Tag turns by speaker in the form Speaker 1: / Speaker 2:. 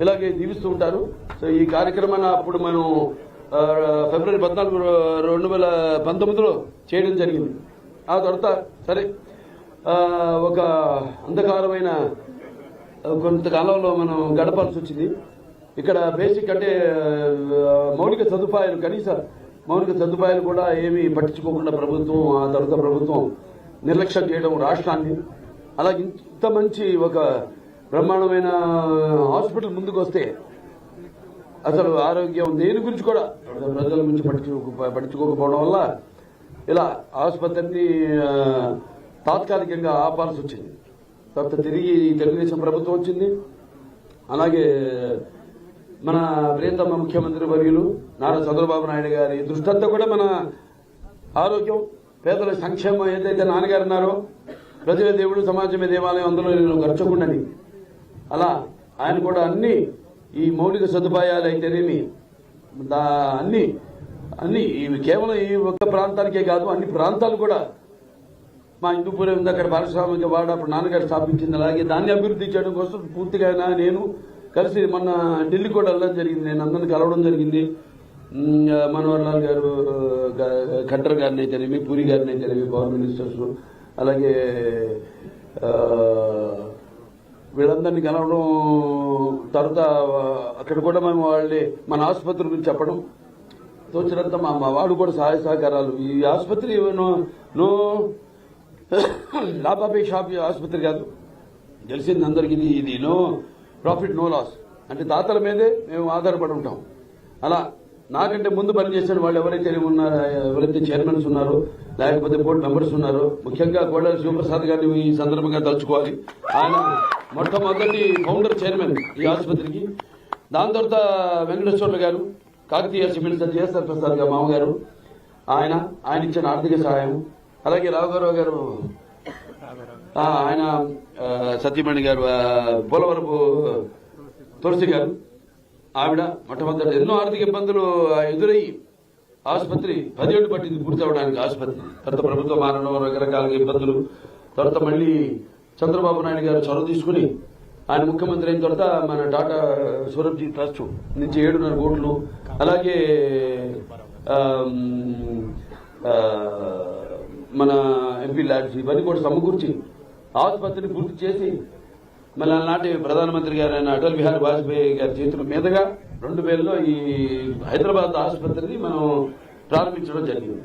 Speaker 1: ఇలాగే జీవిస్తూ ఉంటారు. సో ఈ కార్యక్రమాన్ని అప్పుడు మనం ఫిబ్రవరి 14, 2019లో చేయడం జరిగింది. ఆ తర్వాత సరే ఒక అంధకారమైన కొంతకాలంలో మనం గడపాల్సి వచ్చింది. ఇక్కడ బేసిక్ అంటే మౌలిక సదుపాయాలు, కనీస మౌలిక సదుపాయాలు కూడా ఏమీ పట్టించుకోకుండా ప్రభుత్వం, ఆ తర్వాత ప్రభుత్వం నిర్లక్ష్యం చేయడం రాష్ట్రాన్ని. అలాగే ఇంత మంచి ఒక బ్రహ్మాండమైన హాస్పిటల్ ముందుకు వస్తే అసలు ఆరోగ్యం దేని గురించి కూడా ప్రజల గురించి పట్టించుకోకపోవడం వల్ల ఇలా ఆసుపత్రిని తాత్కాలికంగా ఆపాల్సి వచ్చింది. తర్వాత తిరిగి తెలుగుదేశం ప్రభుత్వం వచ్చింది. అలాగే మన ప్రియతమ ముఖ్యమంత్రి వర్యులు నారా చంద్రబాబు నాయుడు గారి దృష్టంతా కూడా మన ఆరోగ్యం, పేదల సంక్షేమం ఏదైతే నాన్నగారు అన్నారో, ప్రజల దేవుడు సమాజమే దేవాలయం, అందులో నేను గర్చకుండాని, అలా ఆయన కూడా అన్ని ఈ మౌలిక సదుపాయాలు అయితేనేమి అన్ని ఇవి కేవలం ఈ ఒక్క ప్రాంతానికే కాదు, అన్ని ప్రాంతాలు కూడా మా హిందూపురం ఉంది, అక్కడ పారిశ్రామిక వాడ అప్పుడు నాన్నగారు స్థాపించింది. అలాగే దాన్ని అభివృద్ధి చేయడం కోసం పూర్తిగా నేను కలిసి మొన్న ఢిల్లీ కూడా వెళ్ళడం జరిగింది. నేను అందరిని కలవడం జరిగింది. మనోహర్ లాల్ గారు, ఖట్టర్ గారిని అయితేనేమి, పూరి గారిని అయితేనేమి, పవర్ మినిస్టర్స్, అలాగే వీళ్ళందరినీ కలవడం. తర్వాత అక్కడ కూడా మేము వాళ్ళని మన ఆసుపత్రి గురించి చెప్పడం, తోచినంత మా వాడు కూడా సహాయ సహకారాలు. ఈ ఆసుపత్రి నో లాభాపేక్ష ఆసుపత్రి కాదు, తెలిసింది అందరికీ. ఇది నో ప్రాఫిట్ నో లాస్, అంటే దాతల మీదే మేము ఆధారపడి ఉంటాం. అలా నాకంటే ముందు పనిచేసిన వాళ్ళు ఎవరైతే చైర్మన్స్ ఉన్నారో, లేకపోతే బోర్డు మెంబర్స్ ఉన్నారో, ముఖ్యంగా కోడెల శివప్రసాద్ గారిని ఈ సందర్భంగా తలుచుకోవాలి. ఆయన మొట్టమొదటి ఫౌండర్ చైర్మన్ ఈ ఆసుపత్రికి. దాని తర్వాత వెంకటేశ్వర్లు గారు, కాకతీయ సిమెంట్స్ జిఎస్ఆర్ ప్రసాద్ గారు మామగారు, ఆయన ఇచ్చిన ఆర్థిక సహాయం. అలాగే రాఘవరావు గారు, ఆయన సత్యమణి గారు, పోలవరపు తులసి గారు, ఆవిడ మొట్టమొదటి ఎన్నో ఆర్థిక ఇబ్బందులు ఎదురయ్యి ఆసుపత్రి 10 ఏళ్లు పట్టింది పూర్తి అవడానికి ఆసుపత్రి. తర్వాత ప్రభుత్వ మారడం, రకరకాల ఇబ్బందులు. తర్వాత మళ్ళీ చంద్రబాబు నాయుడు గారు చొరవ తీసుకుని ఆయన ముఖ్యమంత్రి అయిన తర్వాత మన టాటా సూరబ్జీ ట్రస్ట్ నుంచి 7.5 కోట్లు, అలాగే మన ఎంపీ ల్యాడ్స్ ఇవన్నీ కూడా సమకూర్చి ఆసుపత్రిని పూర్తి చేసి మళ్ళీ నాటి ప్రధానమంత్రి గారైన అటల్ బిహారీ వాజ్పేయి గారి చేతుల మీదుగా 2000లో ఈ హైదరాబాద్ ఆసుపత్రిని మనం ప్రారంభించడం జరిగింది.